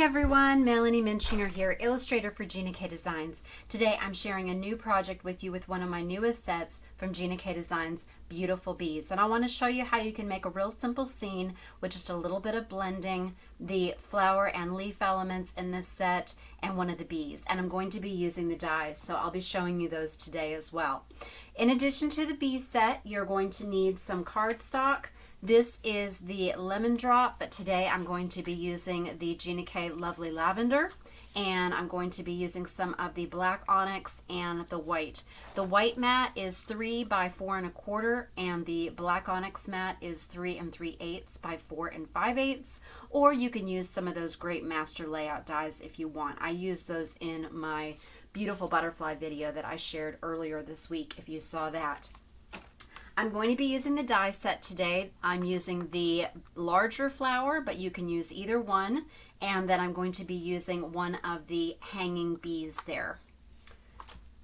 everyone, Melanie Minchinger here, illustrator for Gina K Designs. Today I'm sharing a new project with you with one of my newest sets from Gina K Designs, Beautiful Bees. And I want to show you how you can make a real simple scene with just a little bit of blending the flower and leaf elements in this set and one of the bees. And I'm going to be using the dies, so I'll be showing you those today as well. In addition to the bee set, you're going to need some cardstock. This is the lemon drop, but today I'm going to be using the Gina K Lovely Lavender, and I'm going to be using some of the black onyx and the white. The white mat is 3 by 4 1/4, and the black onyx mat is 3 3/8 by 4 5/8, or you can use some of those great master layout dies if you want. I used those in my beautiful butterfly video that I shared earlier this week, if you saw that. I'm going to be using the die set today. I'm using the larger flower, but you can use either one. And then I'm going to be using one of the hanging bees there.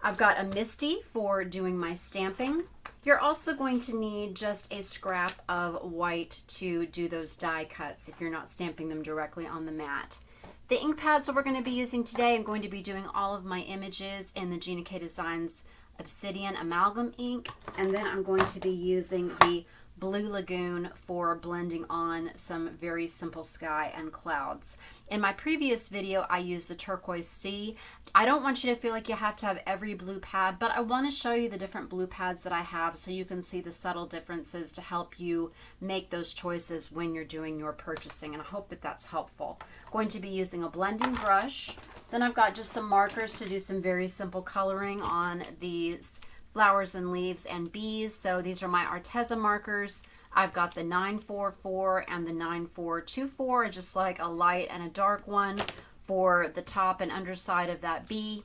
I've got a MISTI for doing my stamping. You're also going to need just a scrap of white to do those die cuts if you're not stamping them directly on the mat. The ink pads that we're going to be using today, I'm going to be doing all of my images in the Gina K Designs Obsidian amalgam ink, and then I'm going to be using the blue Lagoon for blending on some very simple sky and clouds. In my previous video, I used the turquoise sea. I don't want you to feel like you have to have every blue pad, but I want to show you the different blue pads that I have so you can see the subtle differences to help you make those choices when you're doing your purchasing, and I hope that that's helpful. I'm going to be using a blending brush. Then I've got just some markers to do some very simple coloring on these flowers and leaves and bees. So these are my Arteza markers. I've got the 944 and the 9424, just like a light and a dark one for the top and underside of that bee.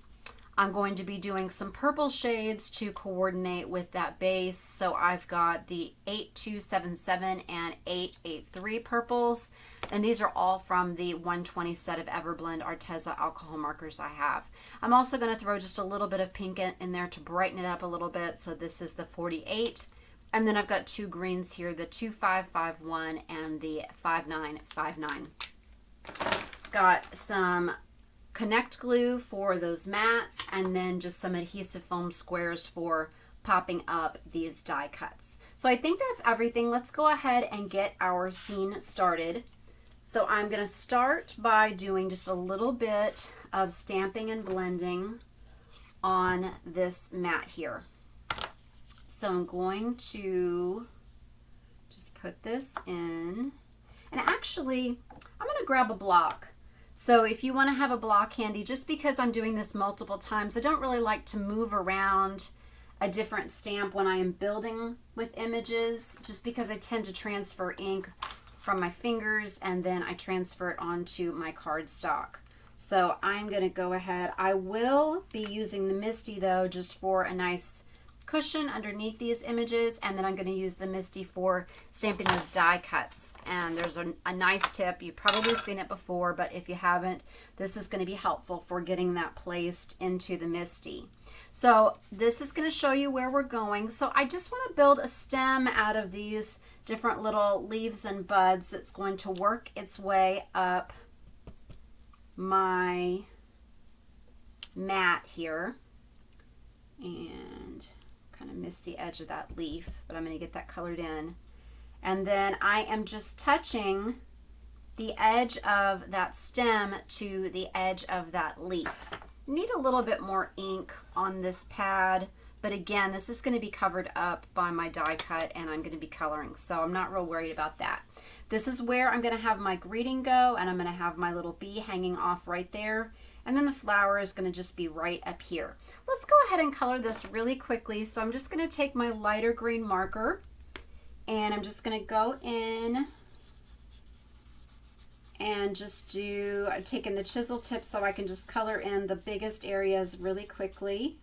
I'm going to be doing some purple shades to coordinate with that base. So I've got the 8277 and 883 purples. And these are all from the 120 set of Everblend Arteza alcohol markers I have. I'm also going to throw just a little bit of pink in there to brighten it up a little bit. So this is the 48. And then I've got two greens here, the 2551 and the 5959. Got some Connect glue for those mats, and then just some adhesive foam squares for popping up these die cuts. So I think that's everything. Let's go ahead and get our scene started. So I'm going to start by doing just a little bit of stamping and blending on this mat here. So I'm going to just put this in, and actually I'm going to grab a block. So if you want to have a block handy, just because I'm doing this multiple times, I don't really like to move around a different stamp when I am building with images, just because I tend to transfer ink from my fingers and then I transfer it onto my cardstock. So I'm going to go ahead. I will be using the MISTI though, just for a nice cushion underneath these images, and then I'm going to use the MISTI for stamping those die cuts. And there's a nice tip. You've probably seen it before, but if you haven't, this is going to be helpful for getting that placed into the MISTI. So this is going to show you where we're going. So I just want to build a stem out of these different little leaves and buds that's going to work its way up my mat here. And kind of miss the edge of that leaf, but I'm going to get that colored in. And then I am just touching the edge of that stem to the edge of that leaf. Need a little bit more ink on this pad, but again, this is going to be covered up by my die cut and I'm going to be coloring, so I'm not real worried about that. This is where I'm going to have my greeting go, and I'm going to have my little bee hanging off right there. And then the flower is going to just be right up here. Let's go ahead and color this really quickly. So I'm just going to take my lighter green marker and I'm just going to go in and just do, I'm taking the chisel tip so I can just color in the biggest areas really quickly.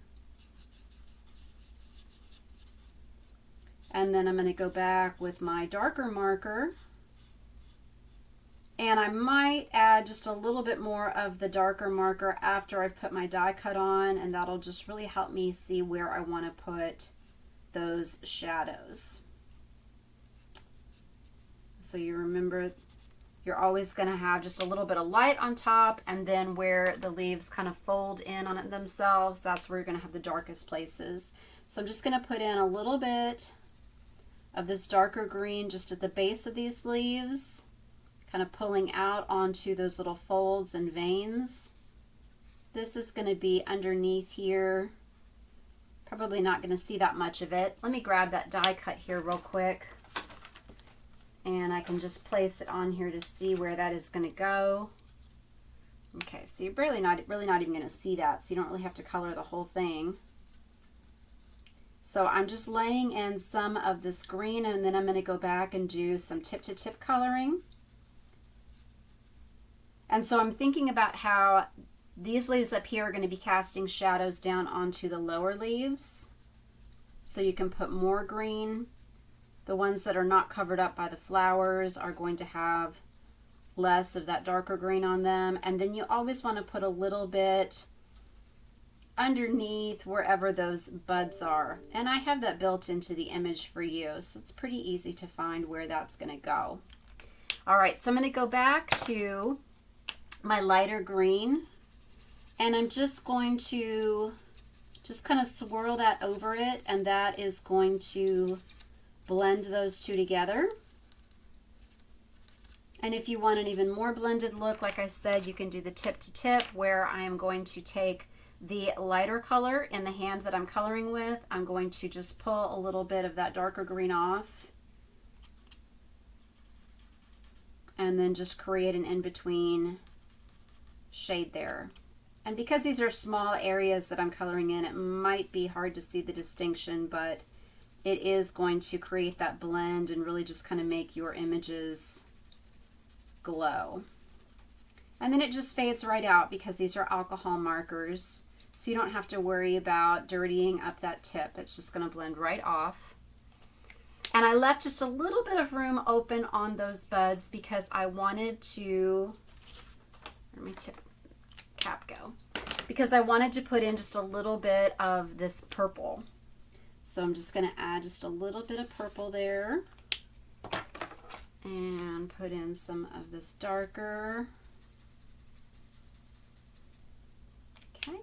And then I'm going to go back with my darker marker. And I might add just a little bit more of the darker marker after I've put my die cut on, and that'll just really help me see where I want to put those shadows. So you remember you're always going to have just a little bit of light on top, and then where the leaves kind of fold in on it themselves, that's where you're going to have the darkest places. So I'm just going to put in a little bit of this darker green just at the base of these leaves, kind of pulling out onto those little folds and veins. This is going to be underneath here. Probably not going to see that much of it. Let me grab that die cut here real quick, and I can just place it on here to see where that is going to go. Okay, so you're really not even going to see that, so you don't really have to color the whole thing. So I'm just laying in some of this green, and then I'm going to go back and do some tip-to-tip coloring. And so I'm thinking about how these leaves up here are going to be casting shadows down onto the lower leaves. So you can put more green. The ones that are not covered up by the flowers are going to have less of that darker green on them. And then you always want to put a little bit underneath wherever those buds are. And I have that built into the image for you, so it's pretty easy to find where that's going to go. All right, so I'm going to go back to my lighter green, and I'm just going to just kind of swirl that over it, and that is going to blend those two together. And if you want an even more blended look, like I said, you can do the tip to tip, where I am going to take the lighter color in the hand that I'm coloring with. I'm going to just pull a little bit of that darker green off, and then just create an in-between shade there. And because these are small areas that I'm coloring in, it might be hard to see the distinction, but it is going to create that blend and really just kind of make your images glow. And then it just fades right out because these are alcohol markers, so you don't have to worry about dirtying up that tip. It's just going to blend right off. And I left just a little bit of room open on those buds because I wanted to, where'd my tip cap go? Because I wanted to put in just a little bit of this purple. So I'm just going to add just a little bit of purple there and put in some of this darker. Okay.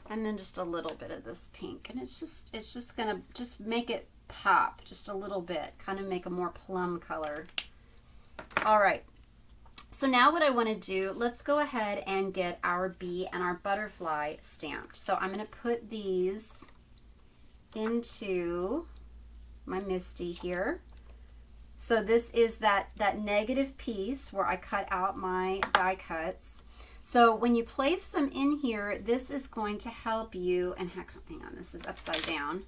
And then just a little bit of this pink, and it's just going to just make it pop just a little bit, kind of make a more plum color. All right. So now what I want to do, let's go ahead and get our bee and our butterfly stamped. So I'm going to put these into my MISTI here. So this is that negative piece where I cut out my die cuts. So when you place them in here, this is going to help you, and hang on, this is upside down.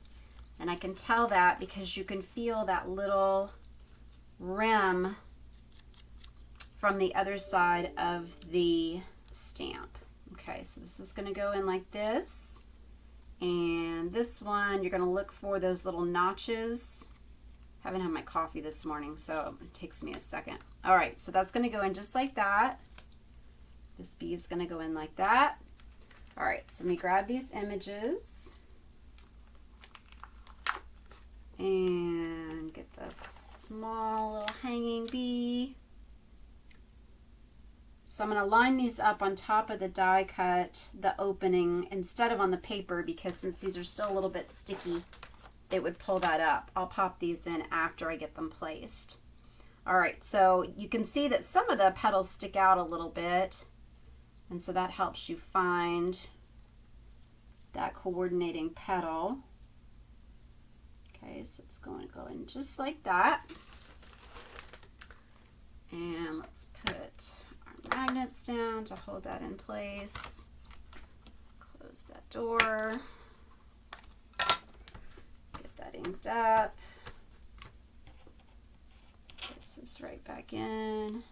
And I can tell that because you can feel that little rim from the other side of the stamp. Okay, so this is going to go in like this. And this one, you're going to look for those little notches. Haven't had my coffee this morning, so it takes me a second. All right, so that's going to go in just like that. This bee is going to go in like that. All right, so let me grab these images and get this small little hanging bee. So I'm going to line these up on top of the die cut, the opening, instead of on the paper, because since these are still a little bit sticky, it would pull that up. I'll pop these in after I get them placed. All right, so you can see that some of the petals stick out a little bit, and so that helps you find that coordinating petal. Okay, so it's going to go in just like that. And let's put our magnets down to hold that in place. Close that door. Get that inked up. This is right back in.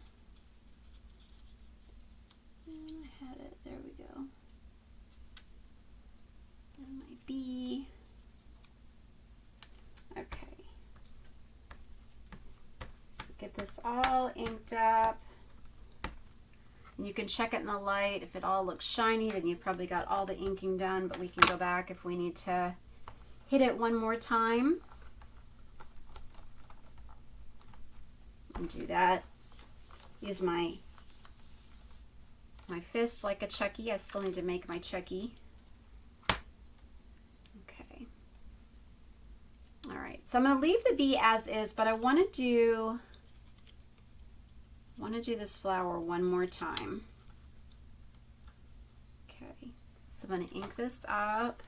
And I had it. There we go. And my bee. Okay. So get this all inked up. And you can check it in the light. If it all looks shiny, then you've probably got all the inking done, but we can go back if we need to hit it one more time. And do that. use my fist like a Chucky. I still need to make my Chucky. Okay. All right, so I'm going to leave the bee as is, but I want to do this flower one more time. Okay, so I'm going to ink this up.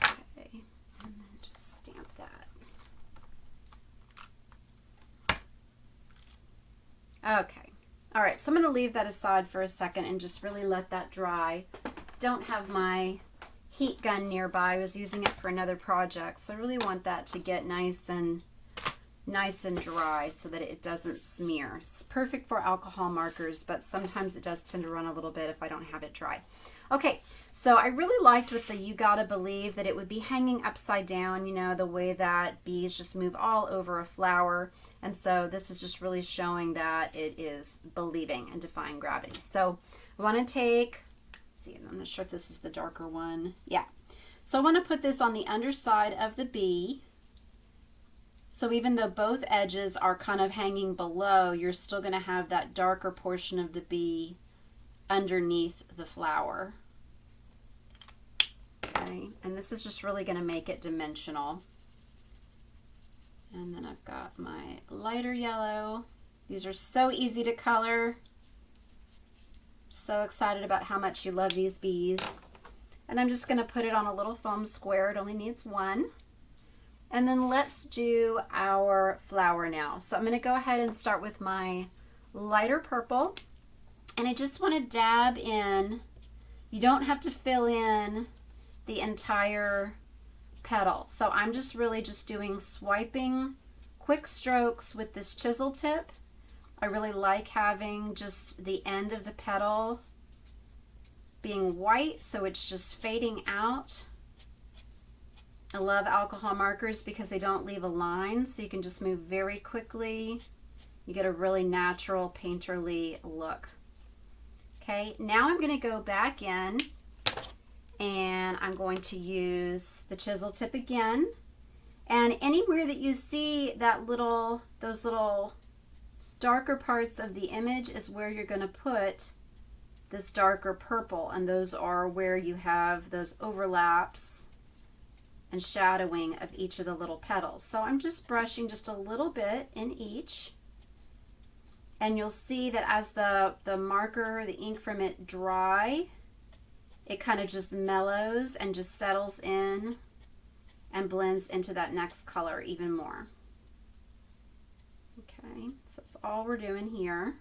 Okay, and then just stamp that. Okay, all right, so I'm going to leave that aside for a second and just really let that dry. Don't have my heat gun nearby. I was using it for another project, so I really want that to get nice and dry so that it doesn't smear. It's perfect for alcohol markers, but sometimes it does tend to run a little bit if I don't have it dry. Okay, so I really liked with the You Gotta Believe that it would be hanging upside down, you know, the way that bees just move all over a flower. And so this is just really showing that it is believing and defying gravity. So I want to take, I'm not sure if this is the darker one. Yeah. So I want to put this on the underside of the bee. So even though both edges are kind of hanging below, you're still going to have that darker portion of the bee underneath the flower. Okay. And this is just really going to make it dimensional. And then I've got my lighter yellow. These are so easy to color. So excited about how much you love these bees. And I'm just going to put it on a little foam square. It only needs one. And then let's do our flower now. So I'm going to go ahead and start with my lighter purple. And I just want to dab in. You don't have to fill in the entire petal. So I'm just really just doing swiping quick strokes with this chisel tip. I really like having just the end of the petal being white, so it's just fading out. I love alcohol markers because they don't leave a line, so you can just move very quickly. You get a really natural painterly look. Okay, now I'm going to go back in and I'm going to use the chisel tip again. And anywhere that you see that those little darker parts of the image is where you're going to put this darker purple, and those are where you have those overlaps and shadowing of each of the little petals. So I'm just brushing just a little bit in each, and you'll see that as the marker, the ink from it dry, it kind of just mellows and just settles in and blends into that next color even more. Okay, so that's all we're doing here.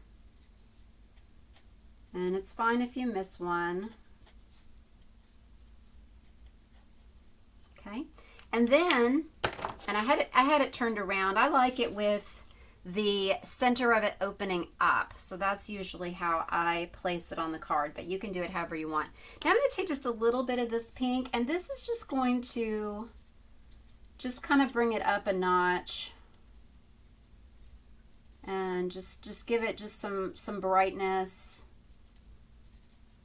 And it's fine if you miss one. Okay, and then, and I had it turned around. I like it with the center of it opening up. So that's usually how I place it on the card, but you can do it however you want. Now I'm going to take just a little bit of this pink, and this is just going to just kind of bring it up a notch. And just give it just some brightness.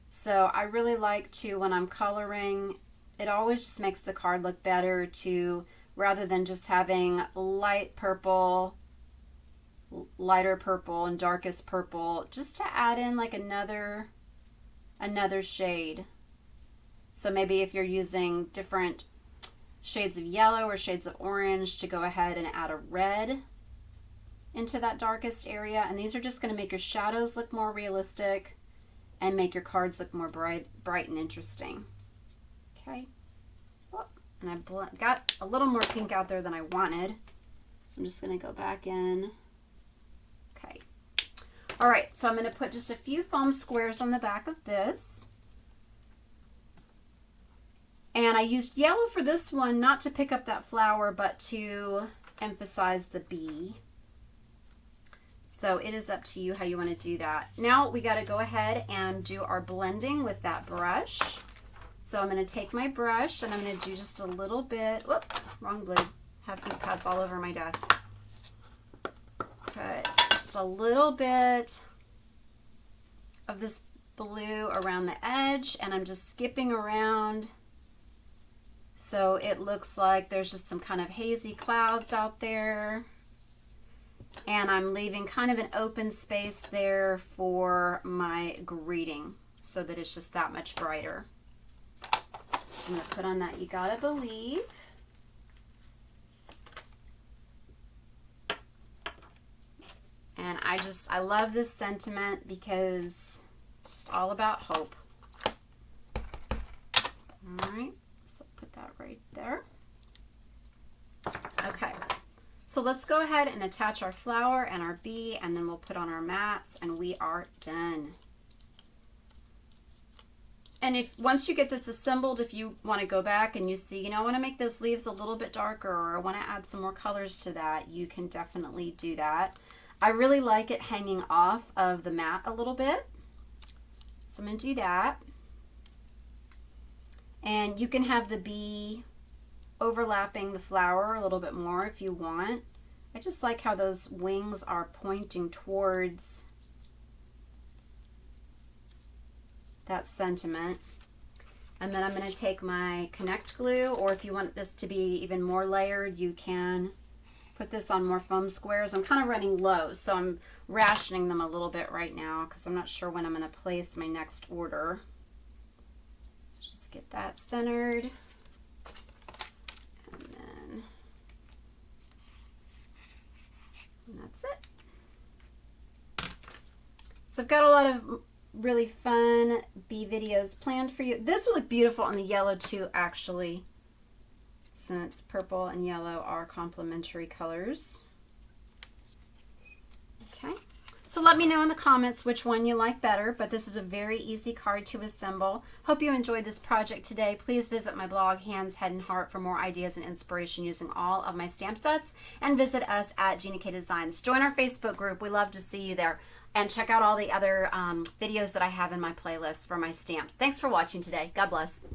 So I really like to, when I'm coloring, it always just makes the card look better to, rather than just having light purple, lighter purple, and darkest purple, just to add in like another shade. So maybe if you're using different shades of yellow or shades of orange, to go ahead and add a red into that darkest area. And these are just going to make your shadows look more realistic and make your cards look more bright and interesting. Okay. Oh, and I got a little more pink out there than I wanted, so I'm just going to go back in. Okay. All right, so I'm going to put just a few foam squares on the back of this. And I used yellow for this one, not to pick up that flower, but to emphasize the bee. So it is up to you how you want to do that. Now we got to go ahead and do our blending with that brush. So I'm going to take my brush and I'm going to do just a little bit. Whoop, wrong blade. Have ink pads all over my desk. Put just a little bit of this blue around the edge, and I'm just skipping around So it looks like there's just some kind of hazy clouds out there. And I'm leaving kind of an open space there for my greeting so that it's just that much brighter. So I'm going to put on that You Gotta Believe. And I love this sentiment because it's just all about hope. All right, so put that right there. Okay, so let's go ahead and attach our flower and our bee, and then we'll put on our mats, and we are done. And if once you get this assembled, if you want to go back and you see, you know, I want to make those leaves a little bit darker, or I want to add some more colors to that, you can definitely do that. I really like it hanging off of the mat a little bit. So I'm going to do that. And you can have the bee overlapping the flower a little bit more if you want. I just like how those wings are pointing towards that sentiment. And then I'm going to take my Connect glue, or if you want this to be even more layered, you can put this on more foam squares. I'm kind of running low, so I'm rationing them a little bit right now because I'm not sure when I'm going to place my next order. So just get that centered. And that's it. So I've got a lot of really fun bee videos planned for you. This will look beautiful on the yellow too, actually, since purple and yellow are complementary colors. Okay, so let me know in the comments which one you like better, but this is a very easy card to assemble. Hope you enjoyed this project today. Please visit my blog, Hands, Head, and Heart, for more ideas and inspiration using all of my stamp sets, and visit us at Gina K Designs. Join our Facebook group. We love to see you there. And check out all the other videos that I have in my playlist for my stamps. Thanks for watching today. God bless.